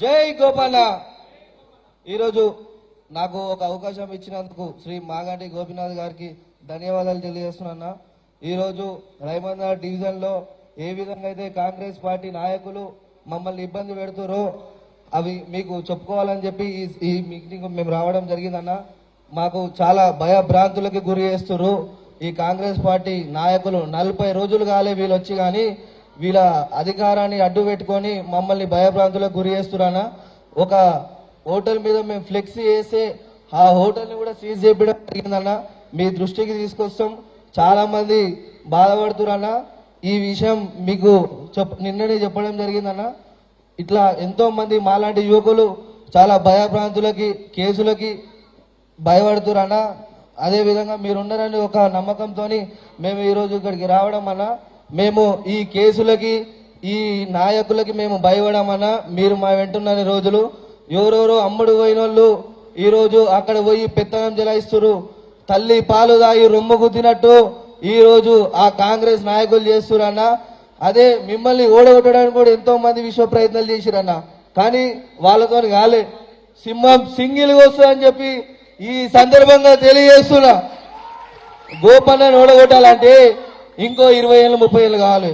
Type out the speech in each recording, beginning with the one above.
జై గోపాల. ఈరోజు నాకు ఒక అవకాశం ఇచ్చినందుకు శ్రీ మాగంటి గోపీనాథ్ గారికి ధన్యవాదాలు తెలియజేస్తున్నా. ఈరోజు రైమందర్ డివిజన్లో ఏ విధంగా అయితే కాంగ్రెస్ పార్టీ నాయకులు మమ్మల్ని ఇబ్బంది పెడుతారో అవి మీకు చెప్పుకోవాలని చెప్పి ఈ మీటింగ్ మేము రావడం జరిగిందన్న. మాకు చాలా భయభ్రాంతులకి గురి చేస్తున్నారు ఈ కాంగ్రెస్ పార్టీ నాయకులు. 40 రోజులు కాలే వీళ్ళు వచ్చి కానీ వీళ్ళ అధికారాన్ని అడ్డు పెట్టుకొని మమ్మల్ని భయభ్రాంతులకు గురి చేస్తున్నా. ఒక హోటల్ మీద మేము ఫ్లెక్సీ వేసి ఆ హోటల్ని కూడా సీజ్ చేయడం జరిగిందన్న. మీ దృష్టికి తీసుకొస్తాం. చాలా మంది బాధపడుతురన్న. ఈ విషయం మీకు నిన్ననే చెప్పడం జరిగిందన్న. ఇట్లా ఎంతో మంది మాలాంటి యువకులు చాలా భయభ్రాంతులకి కేసులకి భయపడుతురన్న. అదేవిధంగా మీరున్నారని ఒక నమ్మకంతో మేము ఈరోజు ఇక్కడికి రావడం అన్న. మేము ఈ కేసులకి ఈ నాయకులకి మేము భయపడమన్నా. మీరు మా వెంటున్న రోజులు ఎవరెవరో అమ్ముడు పోయిన వాళ్ళు ఈరోజు అక్కడ పోయి పెత్తనం జలాయిస్తున్నారు. తల్లి పాలు దాగి రొమ్ము గుద్దినట్టు ఈరోజు ఆ కాంగ్రెస్ నాయకులు చేస్తురన్న. అదే మిమ్మల్ని ఓడగొట్టడానికి కూడా ఎంతో మంది విశ్వ ప్రయత్నాలు చేసిరన్న. కానీ వాళ్ళతో కాలే. సింహం సింగిల్ వస్తుందని చెప్పి ఈ సందర్భంగా తెలియజేస్తున్నా. గోపన్నని ఓడగొట్టాలంటే ఇంకో 20 ఏళ్ళు 30 ఏళ్ళు కావాలి.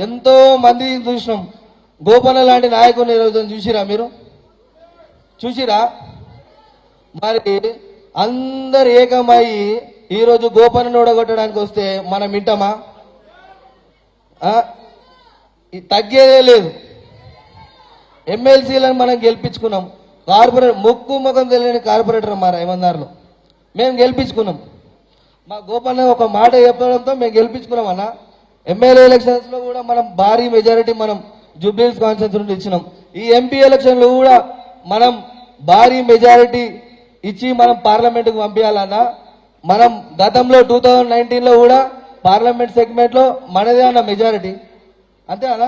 ఎంతో మంది చూసినాం. గోపన్న లాంటి నాయకుని ఈరోజు చూసిరా? మీరు చూసిరా? మరి అందరు ఏకమై ఈరోజు గోపన్నని ఓడగొట్టడానికి వస్తే మనం వింటామా? తగ్గేదే లేదు. ఎమ్మెల్సీలను మనం గెలిపించుకున్నాం. కార్పొరేటర్ ముక్కు ముఖం తెలియని కార్పొరేటర్ మా రైమందర్లో మేము గెలిపించుకున్నాం. మా గోపన్న ఒక మాట చెప్పడంతో మేము గెలిపించుకున్నాం అన్న. ఎమ్మెల్యే ఎలక్షన్స్ లో కూడా మనం భారీ మెజారిటీ మనం జూబ్లీహిల్స్ కాన్స్టిట్యూన్సీ నుండి ఇచ్చినాం. ఈ ఎంపీ ఎలక్షన్ లో కూడా మనం భారీ మెజారిటీ ఇచ్చి మనం పార్లమెంట్ కు పంపించాలన్నా. మనం గతంలో 2019లో కూడా పార్లమెంట్ సెగ్మెంట్ లో మనదే అన్న మెజారిటీ. అంతే అన్న,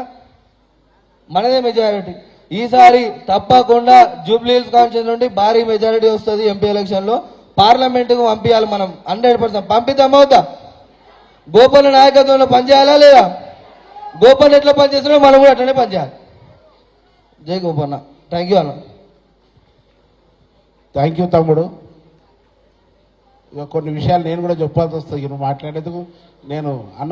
మనదే మెజారిటీ. ఈసారి తప్పకుండా జూబ్లీహిల్స్ కాన్స్టిట్యూన్సీ నుండి భారీ మెజారిటీ వస్తుంది. ఎంపీ ఎలక్షన్ లో పార్లమెంట్ కు పంపించాలి మనం. 100% పంపిద్దామవుతా. గోపన్న నాయకత్వంలో పనిచేయాలా లేదా? గోపన్న ఎట్లా పనిచేస్తున్నా మనం కూడా అట్లనే పనిచేయాలి. జై గోపన్న. థ్యాంక్ యూ అన్న. థ్యాంక్ యూ తమ్ముడు. ఇక కొన్ని విషయాలు నేను కూడా చెప్పాల్సి వస్తుంది. నువ్వు మాట్లాడేందుకు నేను అన్న